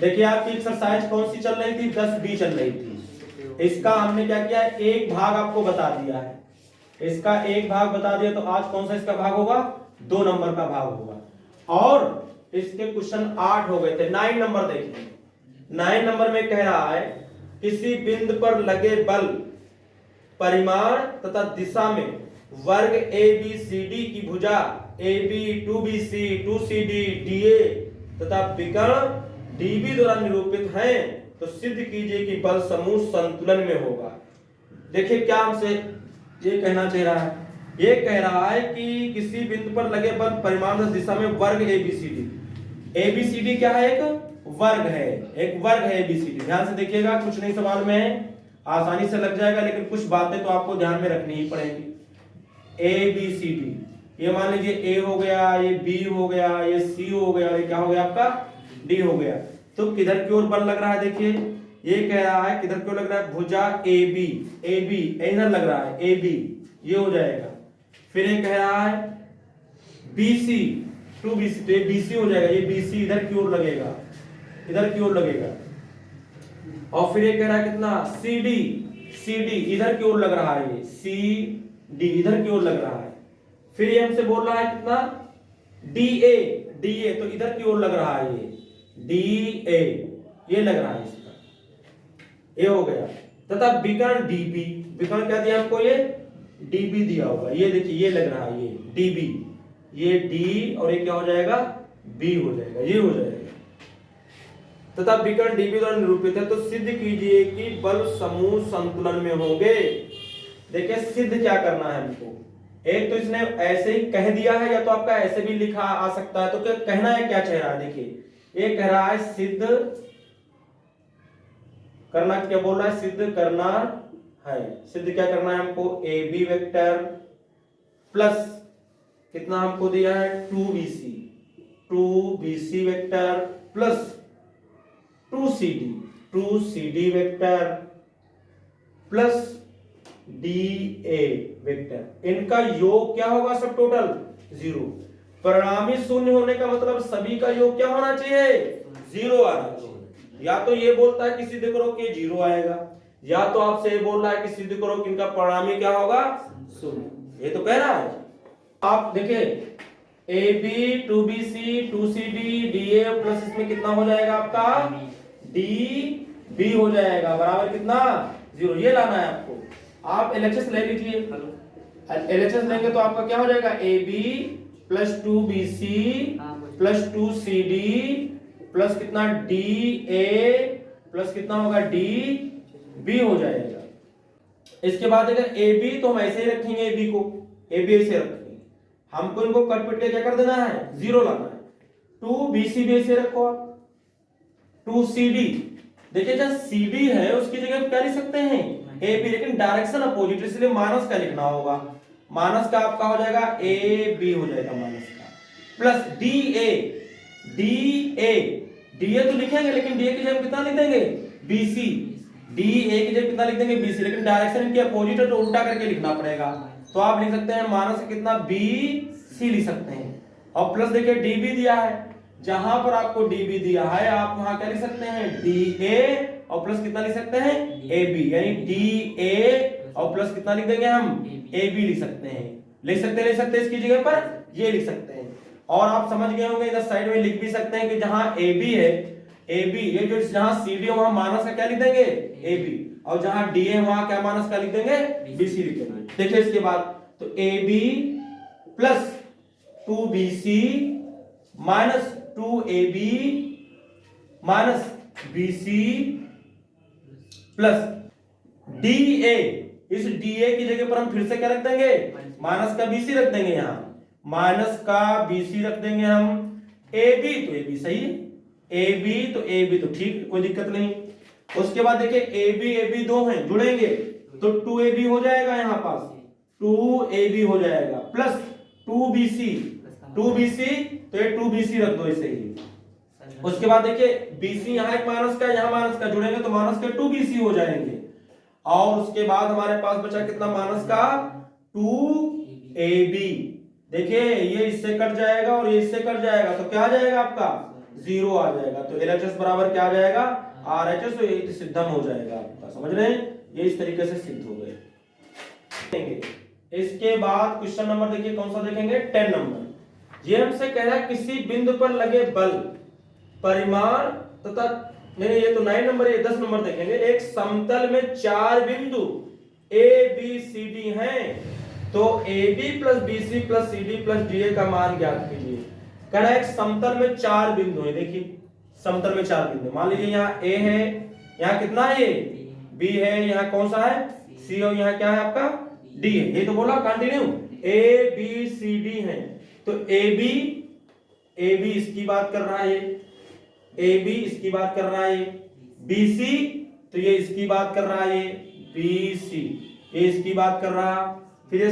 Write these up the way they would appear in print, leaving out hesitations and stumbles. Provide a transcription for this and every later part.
देखिए आपकी एक्सरसाइज कौन सी चल रही थी, 10B चल रही थी। इसका हमने क्या किया है, एक भाग आपको बता दिया है, इसका एक भाग बता दिया, तो आज कौन सा इसका भाग होगा, 2 नंबर का भाग होगा। और इसके क्वेश्चन 8 हो गए थे। 9 नंबर देखिए, 9 नंबर में कह रहा है किसी बिंदु पर लगे बल परिमाण तथा दिशा में वर्ग ABCD की भुजा AB 2BC 2CD DA तथा विकर्ण DB द्वारा निरूपित है, तो सिद्ध कीजिए कि बल समूह संतुलन में होगा। देखिए क्या हमसे ये कहना चाह रहा है, ये कह रहा है कि किसी बिंदु पर लगे बल परिमाण तथा दिशा में वर्ग ABCD क्या है, एक वर्ग है, एक वर्ग है ABCD। ध्यान से देखिएगा, कुछ नहीं सवाल में है, आसानी से लग जाएगा, लेकिन कुछ बातें तो आपको ध्यान में रखनी ही पड़ेगी। ABCD, ये मान लीजिए A हो गया, ये B हो गया, ये C हो गया, और ये क्या हो गया आपका D हो गया। तो किधर की ओर बल लग रहा है, देखिए ये कह रहा है किधर की ओर लग रहा है, भुजा AB इधर लग रहा है AB, ये हो जाएगा। फिर ये कह रहा है BC 2BC, तो ये BC हो जाएगा, ये BC इधर की ओर लगेगा, इधर की ओर लगेगा। और फिर ये कह रहा है कितना, CD इधर की ओर लग रहा है, ये CD इधर की ओर लग रहा है। फिर ये हमसे बोल रहा है कितना, DA तो इधर की ओर लग रहा है, ये DA ये लग रहा है इसका, ये हो गया। तथा विकर्ण DB, विकर्ण क्या दिया हमको, ये DB दिया होगा, ये देखिए ये लग रहा है, ये DB, ये D और ये क्या हो जाएगा, B हो जाएगा, ये हो जाएगा। तथा विकर्ण DB द्वारा निरूपित है, तो सिद्ध कीजिए कि बल समूह संतुलन में होंगे। देखिए सिद्ध क्या करना है हमको, एक तो इसने ऐसे ही कह दिया है, या तो आपका ऐसे भी लिखा आ सकता है। तो क्या कहना है, क्या चाह रहा है, देखिए ये कह रहा है सिद्ध करना, क्या बोल रहा है, सिद्ध करना है। सिद्ध क्या करना है हमको, AB वेक्टर प्लस कितना हमको दिया है, 2BC vector plus 2CD vector plus DA vector, इनका योग क्या होगा, सब टोटल 0। परिणामी शून्य होने का मतलब सभी का योग क्या होना चाहिए, 0 आना चाहिए। या तो ये बोलता है कि सिद्ध करो कि 0 आएगा, या तो आपसे ये बोल रहा है कि सिद्ध करो कि इनका परिणामी क्या होगा, शून्य। ये तो कह रहा है। आप देखिए AB 2BC 2CD DA plus इसमें कितना हो जाएगा आपका, DB हो जाएगा, बराबर कितना, 0। ये लाना है आपको। आप LHS ले लीजिए, LHS लेंगे तो आपका क्या हो जाएगा, AB plus 2BC plus 2CD plus कितना, DA प्लस कितना होगा, DB हो जाएगा। इसके बाद अगर AB तो हम ऐसे ही रखेंगे, AB को AB ऐसे रखेंगे, हमको इनको कट पिट के क्या कर देना है, 0 लाना है। 2BC भी ऐसे रखो आप, 2CD, देखिए जब CD है उसकी जगह क्या लिख सकते हैं, AB, लेकिन डायरेक्शन अपोजिट, इसलिए माइनस का लिखना होगा। माइनस का आपका हो जाएगा AB हो जाएगा माइनस का, प्लस DA तो लिखेंगे, लेकिन DA की जगह कितना लिख देंगे, BC, DA की जगह कितना लिख देंगे, BC, लेकिन डायरेक्शन इनकी अपोजिट है तो उल्टा करके लिखना पड़ेगा। तो आप लिख सकते हैं माइनस से कितना, BC लिख सकते हैं। और प्लस देखिए DB दिया है, जहां पर आपको DB दिया है आप वहां क्या लिख सकते हैं, DA, और प्लस कितना लिख सकते हैं, AB, यानी DA और प्लस कितना लिख देंगे हम, AB लिख सकते हैं, लिख सकते हैं इसकी जगह पर ये लिख सकते हैं। और आप समझ गए होंगे, इधर साइड में लिख भी सकते हैं कि जहां AB है, AB ये जो जहां CD है वहां माइनस का क्या लिख देंगे, AB, और जहां DA है वहां क्या माइनस का लिख देंगे, BC लिख देंगे। देखिए इसके बाद तो AB plus 2BC minus 2AB minus BC plus DA, इस DA की जगह पर हम फिर से क्या रख देंगे, माइनस का BC रख देंगे, यहां माइनस का BC रख देंगे हम। AB तो AB सही है, AB तो ठीक, कोई दिक्कत नहीं। उसके बाद देखिए AB दो हैं, जुड़ेंगे तो 2AB हो जाएगा, यहां पास 2AB हो जाएगा प्लस 2BC तो ये 2BC रख दो इसे ही। उसके बाद देखिए BC यहाँ एक माइनस का, यहाँ माइनस का, जुड़ेंगे तो माइनस के 2BC हो जाएंगे। और उसके बाद हमारे पास बचा कितना, माइनस का 2AB। देखिए ये इससे कट जाएगा और ये इससे कट जाएगा, तो क्या आ जाएगा आपका 0 आ जाएगा। तो LHS बराबर क्या आ जाएगा, RHS। तो ये सिद्धम हो जाएगा आपका, समझ रहे हैं, ये इस तरीके से सिद्ध हो गए। इसके बाद क्वेश्चन नंबर देखिए कौन सा देखेंगे, 10 नंबर। ये हमसे कह रहा है किसी बिंदु पर लगे बल परिमाण तथा नहीं, ये तो 9 नंबर, ये 10 नंबर देखेंगे। एक समतल में 4 बिंदु A B C D हैं, तो AB plus BC plus CD plus DA का मान ज्ञात कीजिए। कह रहा है एक समतल में 4 बिंदु है, देखिए समतल में 4 बिंदु, मान लीजिए यहाँ A है, यहाँ कितना है, B है, यहाँ कौन सा है, C, और यहाँ क्या है आपका D है। ये तो बोला continue, A B C D है। तो AB इसकी बात कर रहा है, AB इसकी बात कर रहा है, BC तो ये इसकी बात कर रहा है, BC ये इसकी बात कर रहा, फिर ये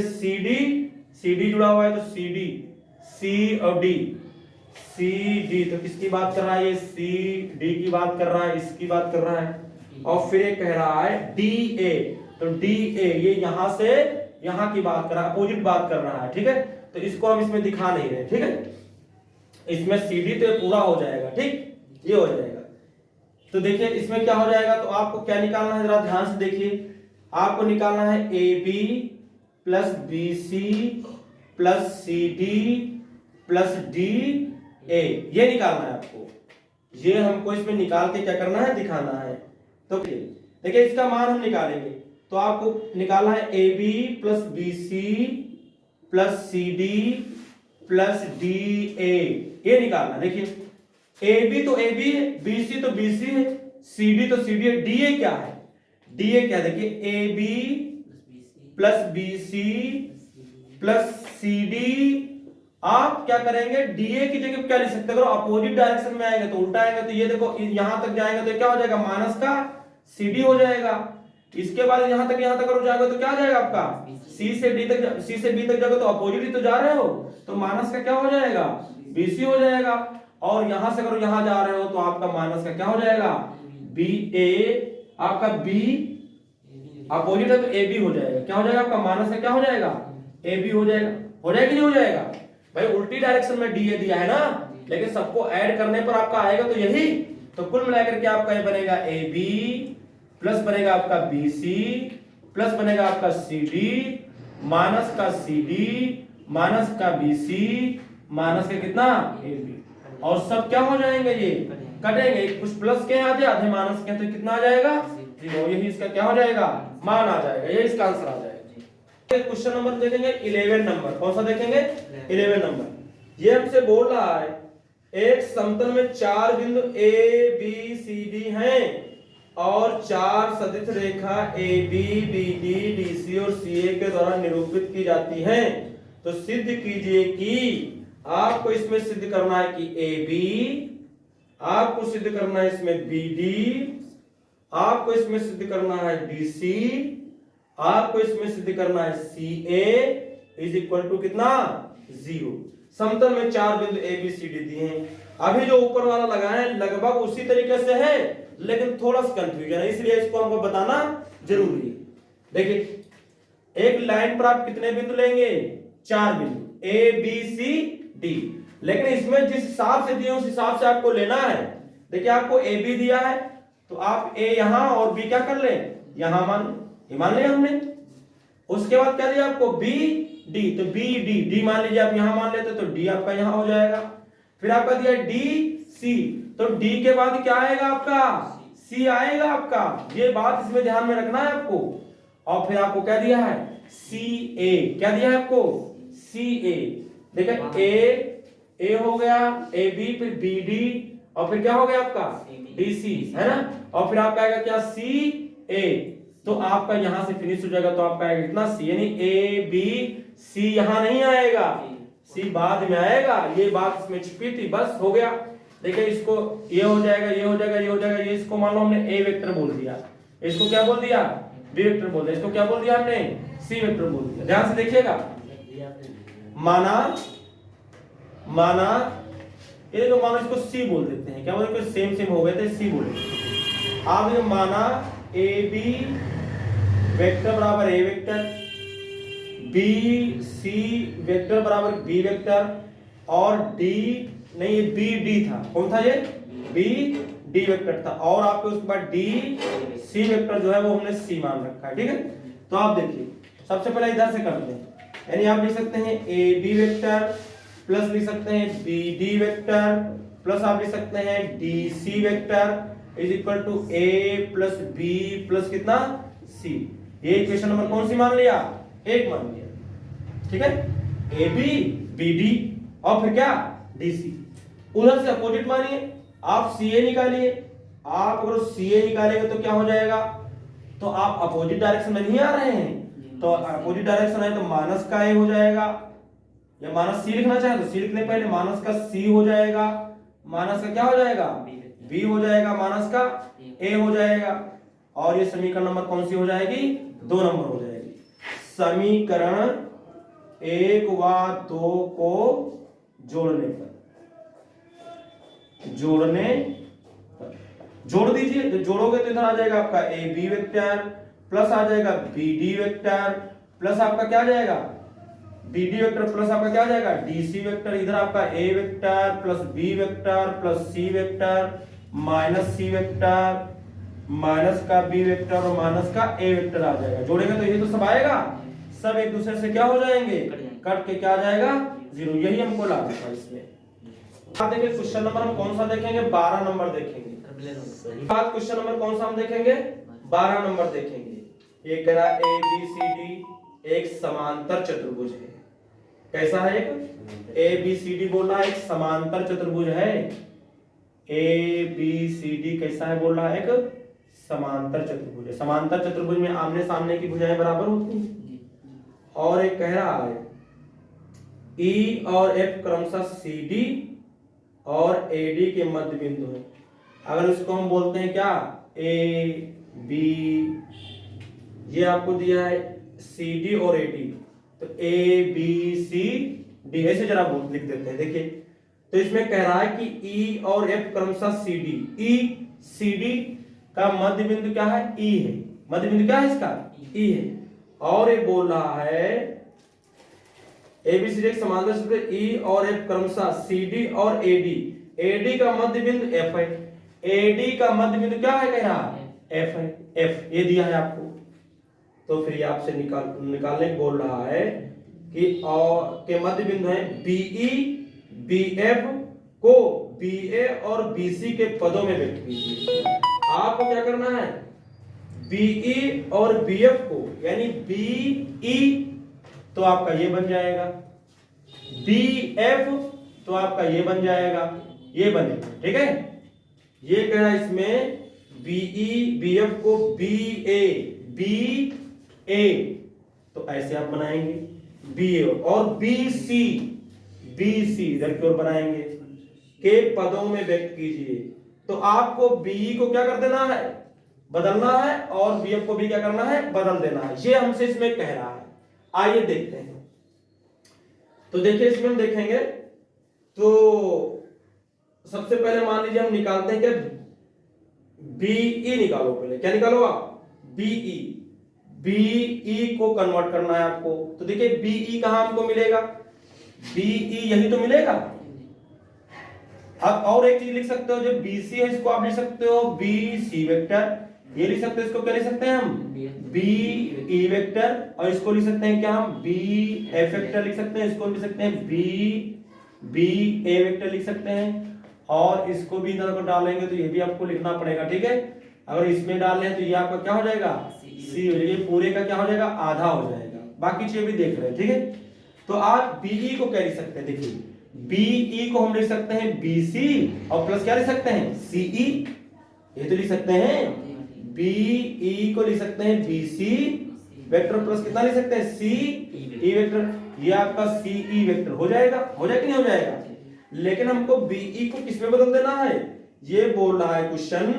CD जुड़ा हुआ है तो CD, C और D, CD तो किसकी बात कर रहा है, ये CD की बात कर रहा है, इसकी बात कर रहा है। और फिर ये कह रहा है DA, तो DA ये यहां से यहां की बात कर रहा है, अपोजिट बात कर रहा है, ठीक है। तो इसको हम इसमें दिखा नहीं रहे, ठीक है। इसमें CD तो पूरा हो जाएगा, ठीक, ये हो जाएगा। तो देखिए इसमें क्या हो जाएगा, तो आपको क्या निकालना है, जरा ध्यान से देखिए। आपको निकालना है AB plus BC plus CD plus DA, ये निकालना है आपको। ये हमको इसमें निकाल के क्या करना है, दिखाना है। तो देखिए इसका मान हम निकालेंगे, तो आपको निकालना है AB plus BC plus CD plus DA, ये निकालना। देखिए AB तो AB है, BC तो BC है, CD तो CD है, DA क्या है, DA क्या है, देखिए AB plus BC plus CD, आप क्या करेंगे, DA की जगह क्या लिख सकते हो, अपोजिट डायरेक्शन में आएंगे तो उल्टा आएगा। तो ये देखो यहां तक जाएंगे तो क्या हो जाएगा, माइनस का CD हो जाएगा। इसके बाद यहां तक हो जाएगा तो क्या हो जाएगा आपका, C से B तक जाओगे तो अपोजिट ही तो जा रहे हो, तो माइनस का क्या हो जाएगा, BC हो जाएगा। और यहां से अगर यहां जा रहे हो तो आपका माइनस का क्या हो जाएगा, BA, आपका B अपोजिट है तो AB हो जाएगा। क्या हो जाएगा आपका, माइनस का क्या हो जाएगा, AB हो जाएगा। हो जाएगा कि नहीं हो जाएगा भाई, उल्टी डायरेक्शन में DA दिया है ना, लेकिन सबको ऐड करने पर आपका आएगा तो यही। तो कुल मिलाकर के आपका ये बनेगा AB प्लस बनेगा आपका BC प्लस बनेगा आपका CD माइनस का CD माइनस का BC माइनस का कितना AB, और सब क्या हो जाएंगे, ये कटेंगे, कुछ प्लस के आधे आधे माइनस के, तो कितना आ जाएगा, 0। यही इसका क्या हो जाएगा, मान आ जाएगा, ये इसका आंसर आ जाएगा। क्वेश्चन नंबर देखेंगे 11 नंबर, कौन सा देखेंगे, 11 नंबर। ये हमसे बोल रहा है एक समतल में 4 बिंदु A B C D हैं और 4 सदिश रेखा AB BD DC और CA के द्वारा निरूपित की जाती हैं। तो सिद्ध कीजिए कि, आपको इसमें सिद्ध करना है कि AB, आपको सिद्ध करना है इसमें BD, आपको इसमें सिद्ध करना है DC, आपको इसमें सिद्ध करना है CA इज इक्वल टू कितना, 0। समतल में 4 बिंदु ABCD दिए हैं। अभी जो ऊपर वाला लगाए हैं लगभग उसी तरीके से है, लेकिन थोड़ा सा कंफ्यूजन है, इसलिए इसको हमको बताना जरूरी है। देखिए एक लाइन पर आप कितने बिंदु लेंगे, 4 बिंदु ABCD, लेकिन इसमें जिस हिसाब से दिए उस हिसाब से आपको लेना है। देखिए आपको AB दिया है तो आप A यहां और B क्या कर ले, यहां मान लिया हमने। उसके बाद क्या दिया आपको, BD, तो D मान लीजिए आप यहां मान लेते तो D आपका यहां हो जाएगा। फिर आपका दिया DC, तो D के बाद क्या आएगा आपका, C आएगा आपका, ये बात इसमें ध्यान में रखना है आपको। और फिर आपको क्या दिया है, CA, क्या दिया है आपको, CA। देखिए A हो गया, AB, फिर BD, और फिर क्या हो गया आपका DC, है ना। और फिर आपका आएगा क्या, CA, तो आपका यहां से फिनिश हो जाएगा। तो आपका आएगा कितना, C, यानी ABC यहां नहीं आएगा, C बाद में आएगा। ये बात इसमें छिपी थी, बस हो गया। देखिए इसको ये हो जाएगा, ये हो जाएगा, ये हो जाएगा, ये इसको मान लो हमने A वेक्टर बोल दिया, इसको क्या बोल दिया, B वेक्टर बोल दिया, इसको क्या बोल दिया हमने, C वेक्टर बोल दिया। ध्यान से देखिएगा, माना ये जो मानो इसको C बोल देते हैं, क्या बोलते हैं, सेम हो गए थे, C बोले। आप ये माना AB वेक्टर बराबर A वेक्टर, BC वेक्टर बराबर B वेक्टर, और D नहीं ये बी डी था, कौन था ये, बी डी वेक्टर था, और आपके उसके बाद डी सी वेक्टर जो है वो हमने सी मान रखा है, ठीक है। तो आप देखिए सबसे पहले इधर से करते हैं, यानी आप लिख सकते हैं ए बी वेक्टर प्लस लिख सकते हैं बी डी वेक्टर प्लस आप लिख सकते हैं d c vector is equal to a plus b plus कितना सी। ये इक्वेशन नंबर कौन सी मान लिया, एक मान लिया, ठीक है। ए बी बी डी और फिर क्या डी सी। उधर से अपोजिट मानिए, आप सी ए निकालिए, आप अगर सी ए निकालेंगे तो क्या हो जाएगा, तो आप अपोजिट डायरेक्शन में नहीं आ रहे हैं, तो अपोजिट डायरेक्शन है तो माइनस का ए हो जाएगा, या माइनस सी लिखना चाहे तो सी लिखने पहले माइनस का सी हो जाएगा, माइनस का क्या हो जाएगा बी हो जाएगा, माइनस का ए हो जाएगा, और ये समीकरण नंबर कौन सी हो जाएगी, 2 नंबर हो जाएगी। समीकरण 1 व 2 को जोड़ने पर जोड़ दीजिए, तो जोड़ोगे तो इधर आ जाएगा आपका ए बी वेक्टर प्लस आ जाएगा बी डी वेक्टर प्लस आपका क्या आ जाएगा बी डी वेक्टर प्लस आपका क्या आ जाएगा डी सी वेक्टर, इधर आपका A vector plus B vector plus C vector minus C vector minus का बी वेक्टर और माइनस का ए वेक्टर आ जाएगा। जोड़ेंगे तो ये तो सब आएगा, सब एक दूसरे से क्या हो जाएंगे, कट के क्या आ जाएगा 0। यही हमको लाना था इसमें। आप देखिए क्वेश्चन नंबर हम कौन सा देखेंगे, 12 नंबर देखेंगे। बात क्वेश्चन नंबर कौन सा हम देखेंगे, 12 नंबर देखेंगे। ये कह रहा है ए बी सी डी एक समांतर चतुर्भुज है। कैसा है, एक ए बी सी डी बोल रहा है एक समांतर चतुर्भुज है। ए बी सी डी कैसा है बोल रहा है, एक समांतर चतुर्भुज है। समांतर चतुर्भुज में आमने सामने की भुजाएं बराबर होती हैं। और एक कह रहा है ई और एफ क्रमशः सी डी और ए डी के मध्य बिंदु है। अगर इसको हम बोलते हैं क्या, ए बी, ये आपको दिया है सी डी और ए डी, तो ए बी सी डी ऐसे जरा लिख देते हैं। देखिए तो इसमें कह रहा है कि ई और एफ क्रमशः सी डी, ई सी डी का मध्य बिंदु क्या है, ई है। मध्य बिंदु क्या है इसका, ई है। और ये बोल रहा है एबीसी एक समांतर चतुर्भुज ई और एफ क्रमशः सीडी और एडी, एडी का मध्य बिंदु एफ है, एडी का मध्य बिंदु क्या है, कह रहा एफ है, एफ ये दिया है आपको। तो फिर ये आपसे निकालने को बोल रहा है कि और के मध्य बिंदु है बीई बीएफ को बीए और बीसी के पदों में व्यक्त कीजिए। आपको क्या करना है, बीई और बीएफ को, यानी बीई तो आपका ये बन जाएगा, बीएफ तो आपका ये बन जाएगा, ये बनेगा, ठीक है। ये कह रहा है इसमें बीई बीएफ को बीए बीए, तो ऐसे आप बनाएंगे बीए, और बीसी बीसी इधर की ओर बनाएंगे, के पदों में व्यक्त कीजिए। तो आपको बीई को क्या कर देना है, बदलना है, और बीएफ को भी क्या करना है, बदल देना है। ये हमसे इसमें कह रहा है। आइए देखते हैं। तो देखिए इसमें हम देखेंगे तो सबसे पहले मान लीजिए हम निकालते हैं कि बीई निकालो, पहले क्या निकालो आप, बीई, बीई को कन्वर्ट करना है आपको। तो देखिए बीई कहां हमको मिलेगा, बीई यही तो मिलेगा। आप और एक चीज लिख सकते हो, जो बीसी है इसको आप लिख सकते हो बीसी वेक्टर, ये लिख सकते हैं, इसको क्या लिख सकते हैं हम, बी ई वेक्टर, और इसको लिख सकते हैं क्या हम, बी एफ वेक्टर लिख सकते हैं, इसको लिख सकते हैं बी ए वेक्टर लिख सकते हैं, और इसको भी इधर को डालेंगे तो ये भी आपको लिखना पड़ेगा, ठीक है। अगर इसमें डाल रहे हैं तो ये आपका क्या हो जाएगा, सी हो जाएगा, पूरे का क्या हो जाएगा, आधा हो जाएगा। बाकी चीजें भी देख रहे हैं, ठीक है। तो आप बीई को क्या लिख सकते हैं, देखिए बीई को हम लिख सकते हैं बीसी, और प्लस क्या लिख सकते हैं, सीई, ये तो लिख सकते हैं। बीई को लिख सकते हैं बीसी वेक्टर प्लस कितना लिख सकते हैं, सी ई वेक्टर, ये आपका सीई वेक्टर हो जाएगा, हो जाएगा कि नहीं हो जाएगा। लेकिन हमको बीई को किस में बदल देना है, ये बोल रहा है क्वेश्चन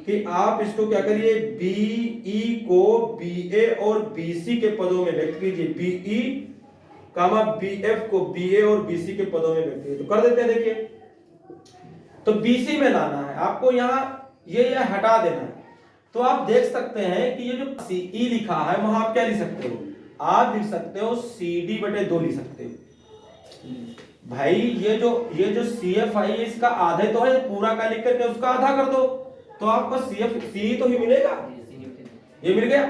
कि आप इसको क्या करिए, बीई को बीए और बीसी के पदों में व्यक्त कीजिए, बीई कामा बीएफ को बीए और बीसी के पदों में व्यक्त कीजिए। तो कर देते हैं, देखिए तो बीसी में लाना है आपको, यहां ये हटा देना है। तो आप देख सकते हैं कि ये जो सीई लिखा है वहां आप क्या लिख सकते हो, आप लिख सकते हो CD/2 लिख सकते हो। भाई ये जो CF आई है इसका आधे तो है, पूरा का लिख करके उसका आधा कर दो तो आपको CF सी तो ही मिलेगा, ये मिल गया।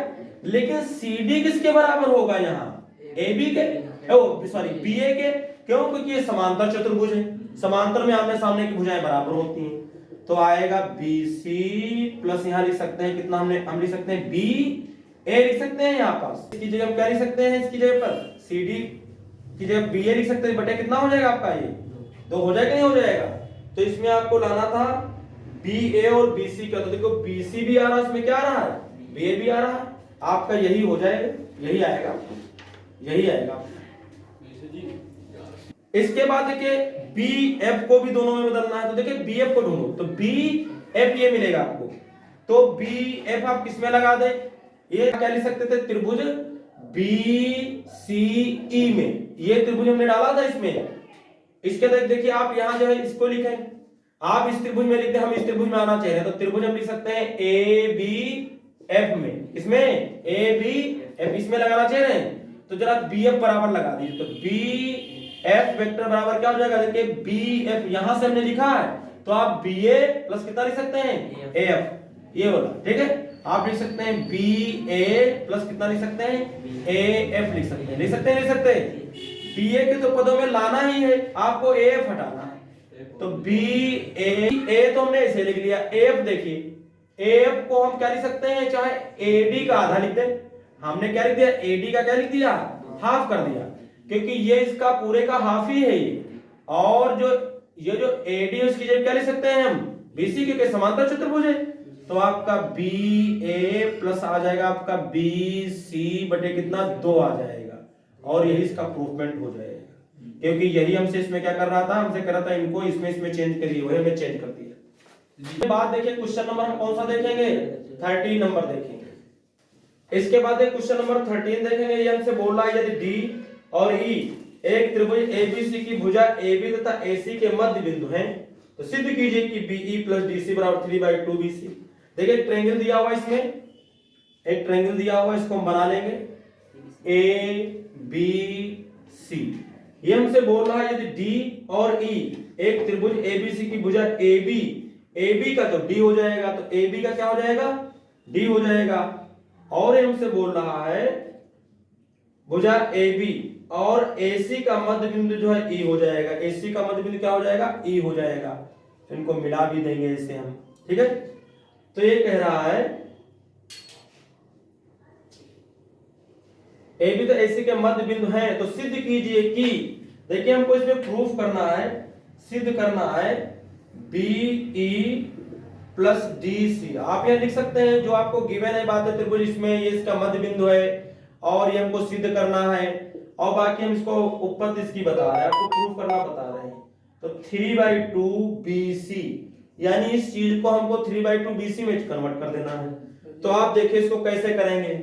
लेकिन CD किसके बराबर होगा यहाँ? AB के, ओ सॉरी BA के। क्यों? क्योंकि ये समांतर चतुर्भुज है, समांतर में आमने सामने की भुजाएं बराबर होती हैं। तो आएगा BC प्लस यहाँ लिख सकते हैं कितना, हम लिख सकते हैं BA लिख सकते हैं यहाँ पास। इसकी जगह हम क्या लिख सकते हैं? इसकी जगह पर CD की जगह BA लिख सकते हैं, बटे कितना हो जाएगा आपका? ये 2 हो जाएगा, नहीं हो जाएगा? तो इसमें आपको लाना था BA और BC का। तो देखो BC भी आ रहा है, इसमें क्या आ रहा है? BA भी आ रहा है। आपका यही हो जाएगा, यही आएगा, यही आएगा। इसके बाद देखिए BF को भी दोनों में बदलना है। तो देखिए BF को ढूंढो, तो BF ये मिलेगा आपको। तो BF आप किसमें लगा दे? ये क्या लिख सकते थे? त्रिभुज BCE में। ये त्रिभुज हमने डाला था इसमें। इसके बाद देखिए आप यहां जो है इसको लिखें, आप इस त्रिभुज में लिखते हैं, हम इस त्रिभुज में आना चाह रहे हैं। तो त्रिभुज हम लिख सकते हैं ABF में। इसमें ABF इसमें लगाना चाह रहे हैं, तो जरा BF बराबर लगा दीजिए। तो BF वेक्टर बराबर क्या हो जाएगा? देखिए BF यहां से हमने लिखा है, तो आप BA प्लस कितना लिख सकते हैं? AF, ये वाला, ठीक है। आप लिख सकते हैं BA प्लस कितना लिख सकते हैं? AF लिख सकते हैं, लिख सकते हैं, लिख सकते हैं। BA के तो पदों में लाना ही है, आपको AF हटाना है। तो BA तो हमने इसे लिख लिया। AF देखिए, AF को हम क्या लिख सकते हैं? चाहे AD का आधा लिख दें। हमने क्या लिख दिया? AD का क्या लिख दिया? हाफ कर दिया, क्योंकि ये इसका पूरे का हाफ ही है ये। और ये जो AD है उसकी जगह क्या लिख सकते हैं हम? BC, क्योंकि समांतर चतुर्भुज है। तो आपका BA प्लस आ जाएगा आपका BC बटे कितना? 2 आ जाएगा। और यही इसका प्रूफमेंट हो जाएगा, क्योंकि यही हमसे इसमें क्या कर रहा था? हमसे कर रहा था इनको इसमें चेंज करिए, वही हमने चेंज कर दिया। इसके बाद देखिए क्वेश्चन नंबर हम कौन सा देखेंगे? 13 नंबर देखेंगे। इसके बाद क्वेश्चन नंबर 13 देखेंगे। ये हमसे बोल रहा है यदि D और E एक त्रिभुज ABC की भुजा AB तथा AC के मध्य बिंदु हैं, तो सिद्ध कीजिए कि BE प्लस DC बराबर 3/2 BC। देखिए ट्रायंगल दिया हुआ, इसमें एक ट्रायंगल दिया हुआ, इसको हम बना लेंगे ABC। ये हमसे बोल रहा है यदि D और E एक त्रिभुज ABC की भुजा AB का तो D हो जाएगा, तो AB का क्या हो जाएगा? D हो जाएगा। और ये हमसे बोल रहा है भुजा AB और AC का मध्य बिंदु जो है E हो जाएगा। AC का मध्य बिंदु क्या हो जाएगा? E हो जाएगा। इनको मिला भी देंगे इसे हम, ठीक है। तो ये कह रहा है AB तो AC के मध्य बिंदु है, तो सिद्ध कीजिए कि, देखिए हमको इसमें प्रूफ करना है, सिद्ध करना है BE प्लस DC। आप यहां लिख सकते हैं जो आपको गिवन है बात है, त्रिभुज इसमें ये इसका मध्य बिंदु है और ये हमको सिद्ध करना है, और बाकी हम इसको उपपत्ति इसकी बता रहे हैं, आपको प्रूफ करना बता रहे हैं। तो 3/2 BC, यानी इस चीज को हमको 3/2 BC में कन्वर्ट कर देना है। तो आप देखिए इसको कैसे करेंगे।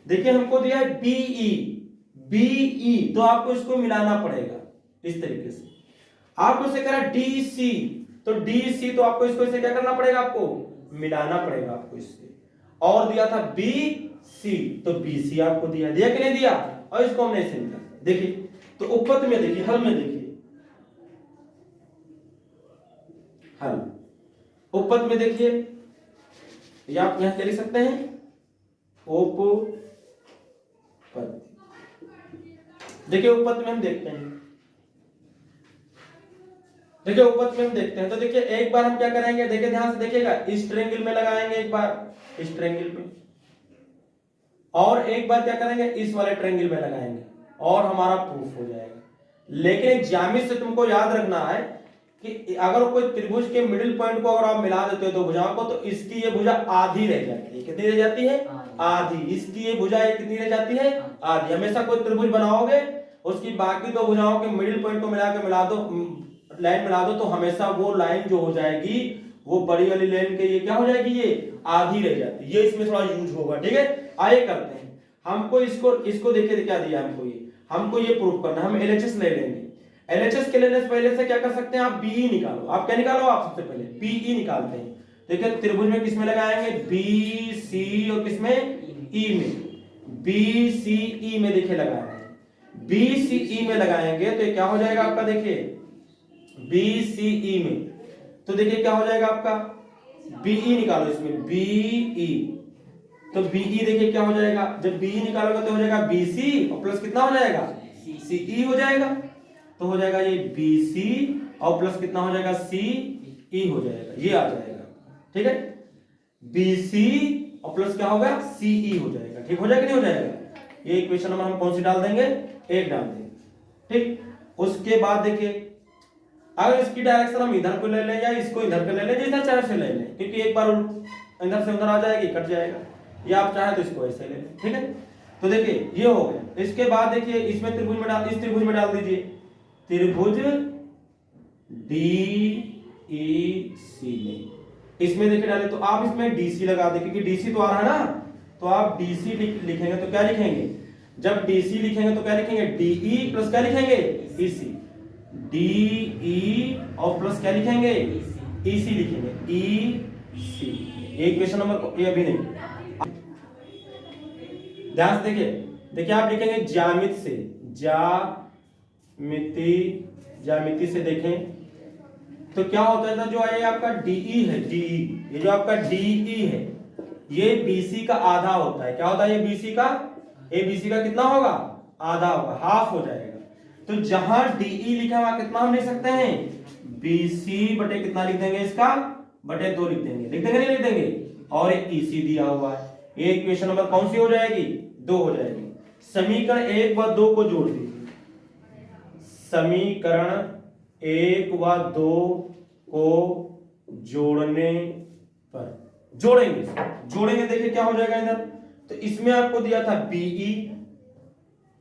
देखिए हमको दिया है BE, तो आपको इसको मिलाना पड़ेगा इस तरीके से। आपको से करा DC, तो DC तो आपको इसको इसे क्या करना पड़ेगा? आपको मिलाना पड़ेगा आपको इससे। और दिया था BC, तो BC आपको दिया कि नहीं दिया? और इसको हमने ऐसे निकाला। देखिए तो उपपत्ति में देखिए, हल में देखिए, हल उपपत्ति में देखिए, या आप यहां क्या लिख सकते हैं? उपपत्ति। देखिए उपपत्ति में हम देखते हैं, देखिए उपपत्ति में हम देखते हैं। तो देखिए एक बार हम क्या करेंगे, देखिए ध्यान से देखिएगा, इस ट्रायंगल में लगाएंगे एक बार, इस ट्रायंगल पे, और एक बार क्या करेंगे इस वाले ट्रायंगल में लगाएंगे, और हमारा प्रूफ हो जाएगा। लेकिन एक ज्यामिति से तुमको याद रखना है कि अगर कोई त्रिभुज के मिडिल पॉइंट को अगर आप मिला देते हो दो भुजाओं को, तो इसकी ये भुजा आधी रह जाती है। कितनी रह जाती है? आधी। इसकी ये भुजा कितनी रह जाती है? आधी। हमेशा कोई त्रिभुज बनाओगे, उसकी बाकी दो भुजाओं के मिडिल पॉइंट को मिला दो, लाइन मिला दो, तो हमेशा वो लाइन जो हो जाएगी वो बड़ी वाली लाइन के ये क्या हो जाएगी? ये आधी रह जाती है। ये इसमें थोड़ा यूज होगा, ठीक है। आइए करते हैं। हमको इसको देखिए क्या दिया हमको ये प्रूफ करना है। हम LHS ले लेंगे। LHS के लेने से पहले से क्या कर सकते हैं? आप BE निकालो। आप क्या निकालो? आप सबसे पहले BE निकालते हैं। देखिए त्रिभुज में किसमें लगाएंगे? BC, और किसमें? E में। BCE में देखिए लगाएंगे, BCE में लगाएंगे तो ये क्या हो जाएगा आपका? देखिए BCE में, तो देखिए क्या हो जाएगा आपका, BE निकालो इसमें, BE, तो BE देखिए क्या हो जाएगा, जब BE निकालोगे तो हो जाएगा BC और प्लस कितना हो जाएगा, CE हो जाएगा। तो हो जाएगा ये BC और प्लस कितना हो जाएगा, CE हो जाएगा, ये आ जाएगा। ठीक है, BC और प्लस क्या होगा, CE हो जाएगा। ठीक हो जाएगा, नहीं हो जाएगा? ये इक्वेशन नंबर हम कौन सी डाल देंगे, 1 डाल देंगे। ठीक, उसके बाद देखिए अगर इसकी डायरेक्शन हम इधर को ले लें या इसको इधर को ले लें, जिधर चाहे से ले लें, क्योंकि एक बार इधर से उधर आ जाएगी, कट जाएगा, या आप चाहे तो इसको ऐसे ले लें। ठीक है, तो देखिए ये हो गया। इसके बाद देखिए इसमें त्रिभुज में डाल, इस त्रिभुज में डाल दीजिए त्रिभुज DEC में, इसमें देखिए डाले तो आप इसमें DC लगा दे, क्योंकि DC तो आ रहा है ना, तो आप DC लिखेंगे तो क्या लिखेंगे, जब DC लिखेंगे तो क्या लिखेंगे, DE प्लस क्या लिखेंगे, EC, DE और प्लस क्या लिखेंगे, EC लिखेंगे, EC। ये इक्वेशन नंबर, ये अभी नहीं, ध्यान से देखिए आप लिखेंगे ज्यामिति से, ज्यामिति से देखें तो क्या होता है ना, जो ये आपका DE है, DE, ये जो आपका DE है, ये BC का आधा होता है। क्या होता है ये BC का, ये BC का कितना होगा, आधा होगा, हाफ हो जाएगा। तो जहां DE लिखा हुआ कितना हम लिख सकते हैं, BC बटे कितना लिख देंगे, इसका बटे 2 लिख देंगे, लिख देंगे नहीं लिख देंगे, और एक EC दिया हुआ है। ये इक्वेशन नंबर कौन सी हो जाएगी, 2 हो जाएगी। समीकरण 1 व 2 को जोड़ दीजिए, समीकरण 1 व 2 को जोड़ने पर, जोड़ेंगे देखिए क्या हो जाएगा इधर, तो इसमें आपको दिया था BE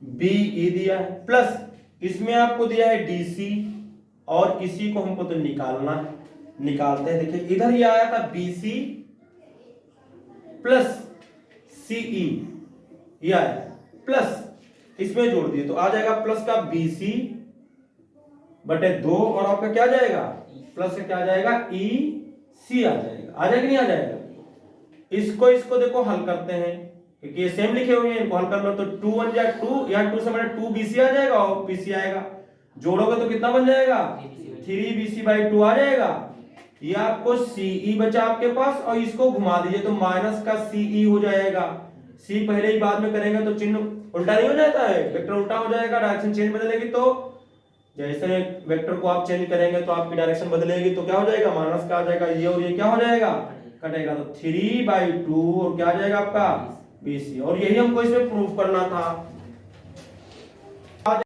दिया है, प्लस इसमें आपको दिया है DC, और इसी को हमको तो निकालना है, निकालते हैं। देखिए इधर ही आया था BC प्लस CE, ये आया प्लस, इसमें जोड़ दिए तो आ जाएगा प्लस का BC बटे 2, और आपका क्या जाएगा, प्लस से क्या जाएगा, EC आ जाएगा। आ जाएगा नहीं आ जाएगा? इसको देखो हल करते हैं, क्योंकि ये सेम लिखे हुए हैं, इनको हल करना, तो 2 1 जा 2, या 2 से बड़ा 2BC आ जाएगा और BC आएगा, जोड़ोगे तो कितना बन जाएगा, 3BC/2 आ जाएगा। ये आपको CE बचा आपके पास, और इसको घुमा दीजिए तो माइनस का CE हो जाएगा। C पहले ही बाद में करेंगे तो चिन्ह उल्टा नहीं हो जाता है, वेक्टर उल्टा हो जाएगा, डायरेक्शन चेंज बदलेगी, तो जैसे वेक्टर को आप चेंज करेंगे तो आपकी डायरेक्शन बदलेगी, तो क्या हो जाएगा, माइनस का आ जाएगा, ये और ये क्या हो जाएगा, कटेगा, तो 3/2 और क्या आ जाएगा आपका BC। और यही हमको इसमें प्रूफ करना था।